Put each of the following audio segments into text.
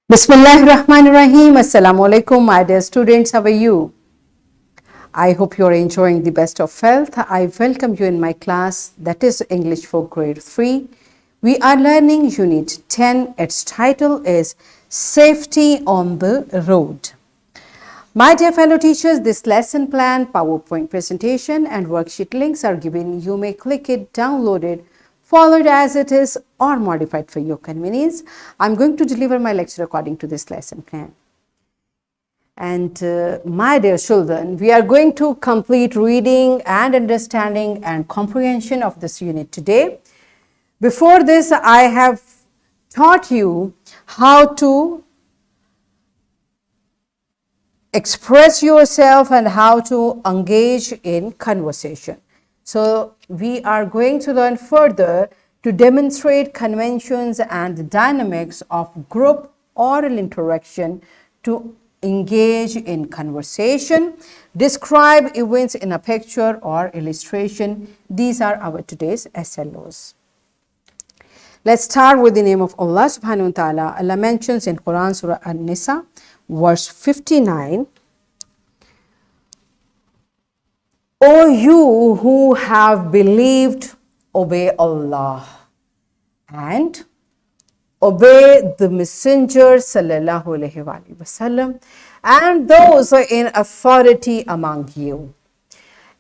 Bismillahirrahmanirrahim. Assalamu alaikum, my dear students. How are you? I hope you are enjoying the best of health. I welcome you in my class, that is English for grade 3. We are learning unit 10. Its title is Safety on the Road. My dear fellow teachers, this lesson plan, PowerPoint presentation and worksheet links are given. You may click it, download it, follow it as it is or modified for your convenience. I'm going to deliver my lecture according to this lesson plan. And my dear children, we are going to complete reading and understanding and comprehension of this unit today. Before this, I have taught you how to express yourself and how to engage in conversation. So we are going to learn further to demonstrate conventions and dynamics of group oral interaction, to engage in conversation, describe events in a picture or illustration. These are our today's SLOs. Let's start with the name of Allah subhanahu wa ta'ala. Allah mentions in Quran Surah An-Nisa, verse 59, O you who have believed, obey Allah and obey the Messenger sallallahu alaihi wasallam and those in authority among you.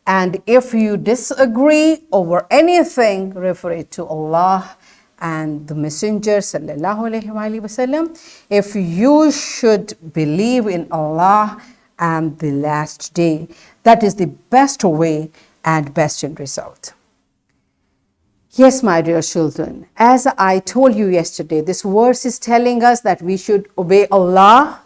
And if you disagree over anything, refer it to Allah and the Messenger sallallahu alaihi wasallam. If you should believe in Allah and the last day, that is the best way and best end result. Yes, my dear children, as I told you yesterday, this verse is telling us that we should obey Allah,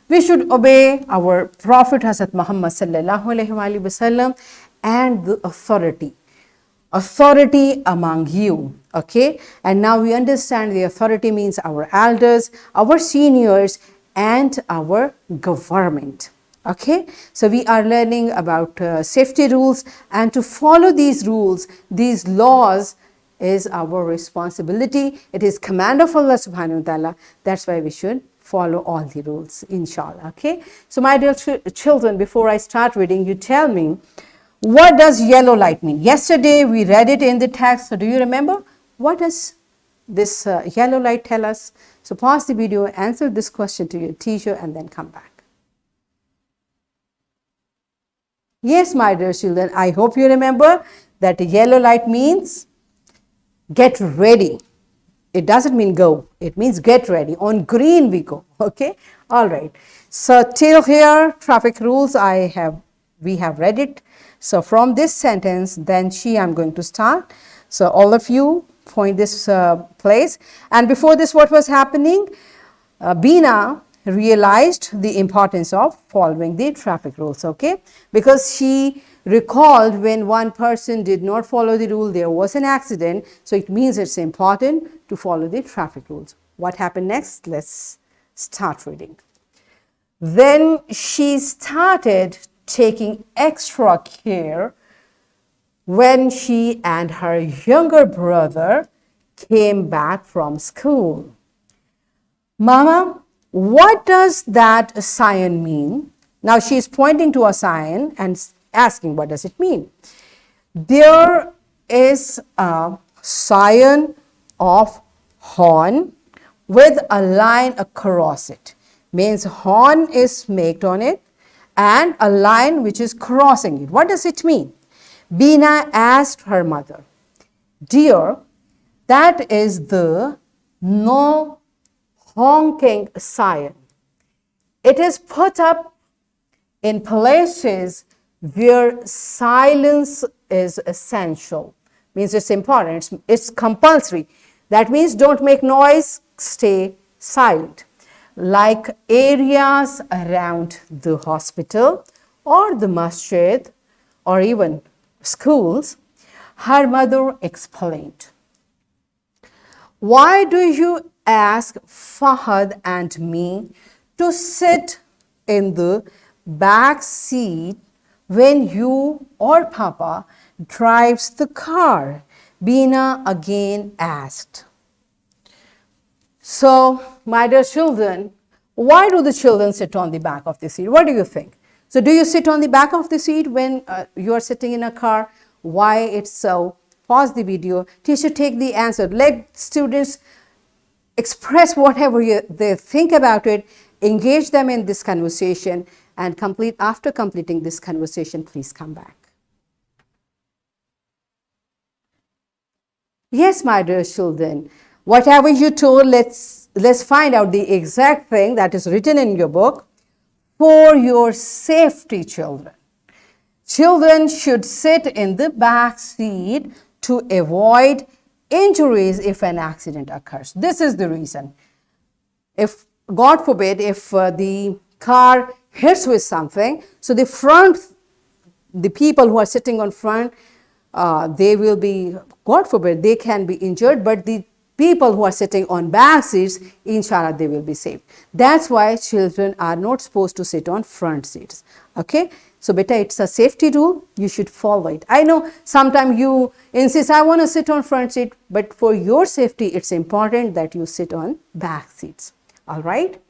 we should obey our Prophet Hazrat Muhammad sallallahu alaihi wasallam and the authority among you. Okay, and now we understand the authority means our elders, our seniors, and our government. Okay, so we are learning about safety rules, and to follow these rules, these laws, is our responsibility. It is command of Allah subhanahu wa ta'ala. That's why we should follow all the rules, inshallah. Okay, so my dear children, before I start reading, you tell me, what does yellow light mean? Yesterday we read it in the text, so do you remember? What does this yellow light tell us? So pause the video, answer this question to your teacher, and then come back. Yes, my dear children, I hope you remember that yellow light means get ready. It doesn't mean go. It means get ready. On green we go. Okay. All right. So till here, traffic rules, we have read it. So from this sentence, then I'm going to start. So all of you point this place. And before this, what was happening? Bina realized the importance of following the traffic rules, okay? Because she recalled when one person did not follow the rule, there was an accident. So it means it's important to follow the traffic rules. What happened next? Let's start reading. Then she started taking extra care when she and her younger brother came back from school. Mama, what does that sign mean? Now she is pointing to a sign and asking, what does it mean? There is a sign of horn with a line across it. Means horn is made on it and a line which is crossing it. What does it mean? Bina asked her mother, dear, that is the no honking sign. It is put up in places where silence is essential. Means it's important, it's compulsory. That means don't make noise, stay silent. Like areas around the hospital or the masjid or even schools, her mother explained. Why do you ask Fahad and me to sit in the back seat when you or Papa drives the car? Bina again asked. So, my dear children, Why do the children sit on the back of the seat? What do you think? So do you sit on the back of the seat when you are sitting in a car? Why it's so? Pause the video. Teacher, take the answer. Let students express whatever they think about it. Engage them in this conversation, and after completing this conversation, please come back. Yes, my dear children, whatever you told, let's find out the exact thing that is written in your book. For your safety, children. Children should sit in the back seat to avoid injuries if an accident occurs. This is the reason. If, God forbid, if the car hits with something, so the people who are sitting on front, they will be, God forbid, they can be injured, but the people who are sitting on back seats, inshallah, they will be safe. That's why children are not supposed to sit on front seats. Okay? So, beta, it's a safety rule. You should follow it. I know sometimes you insist, I want to sit on front seat, but for your safety, it's important that you sit on back seats. All right?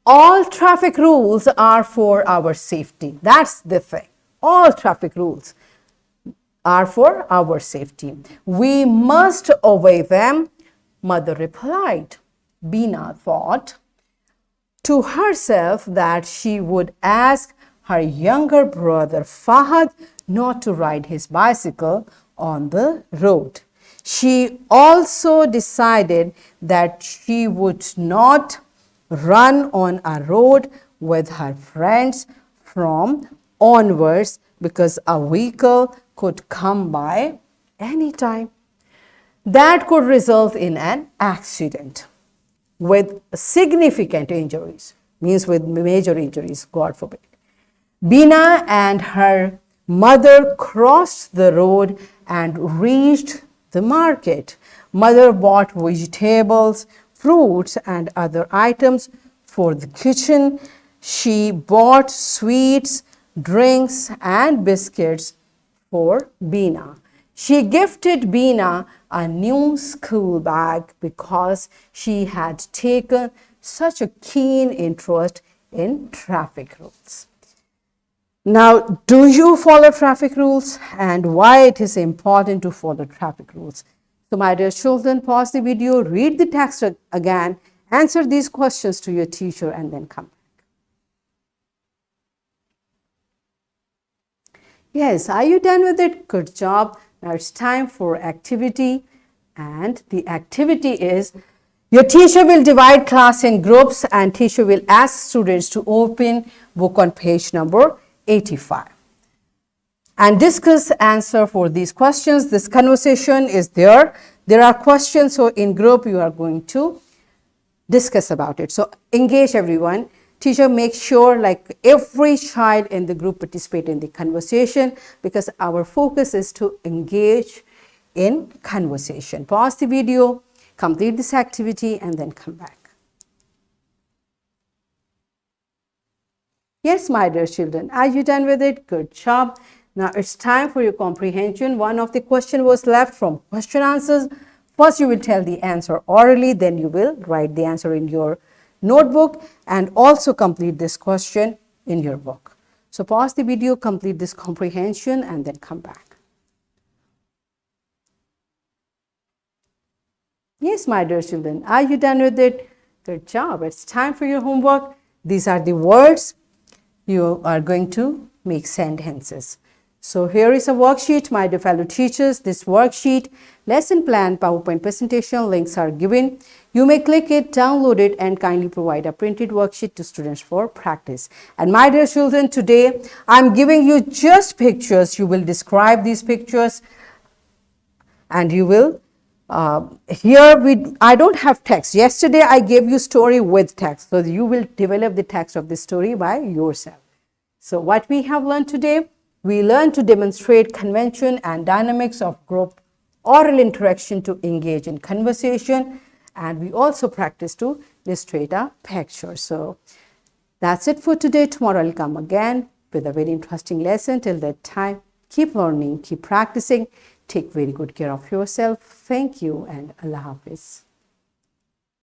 All traffic rules are for our safety. That's the thing. All traffic rules are for our safety. We must obey them, mother replied. Bina thought to herself that she would ask her younger brother Fahad not to ride his bicycle on the road. She also decided that she would not run on a road with her friends from onwards because a vehicle could come by anytime. That could result in an accident with significant injuries, means with major injuries, God forbid. Bina and her mother crossed the road and reached the market. Mother bought vegetables, fruits, and other items for the kitchen. She bought sweets, drinks, and biscuits for Bina. She gifted Bina a new school bag because she had taken such a keen interest in traffic rules. Now, do you follow traffic rules, and why it is important to follow traffic rules? So, my dear children, pause the video, read the text again, answer these questions to your teacher, and then come back. Yes, are you done with it? Good job. Now it's time for activity, and the activity is your teacher will divide class in groups, and teacher will ask students to open book on page number 85 and discuss answer for these questions. This conversation is there. There are questions, so in group you are going to discuss about it. So engage everyone. Teacher, make sure like every child in the group participate in the conversation, because our focus is to engage in conversation. Pause the video, complete this activity, and then come back. Yes, my dear children, are you done with it? Good job. Now it's time for your comprehension. One of the question was left from question answers. First, you will tell the answer orally, then you will write the answer in your notebook and also complete this question in your book. So pause the video, complete this comprehension, and then come back. Yes, my dear children, are you done with it? Good job. It's time for your homework. These are the words you are going to make sentences. So here is a worksheet, my dear fellow teachers. This worksheet, lesson plan, PowerPoint presentation links are given. You may click it, download it, and kindly provide a printed worksheet to students for practice. And my dear children, today I'm giving you just pictures. You will describe these pictures, and you will I don't have text. Yesterday I gave you story with text, so you will develop the text of the story by yourself. So what we have learned today, we learned to demonstrate convention and dynamics of group oral interaction to engage in conversation, and we also practice to illustrate a picture. So that's it for today. Tomorrow I'll come again with a very interesting lesson. Till that time, keep learning, keep practicing. Take very good care of yourself. Thank you, and Allah Hafiz.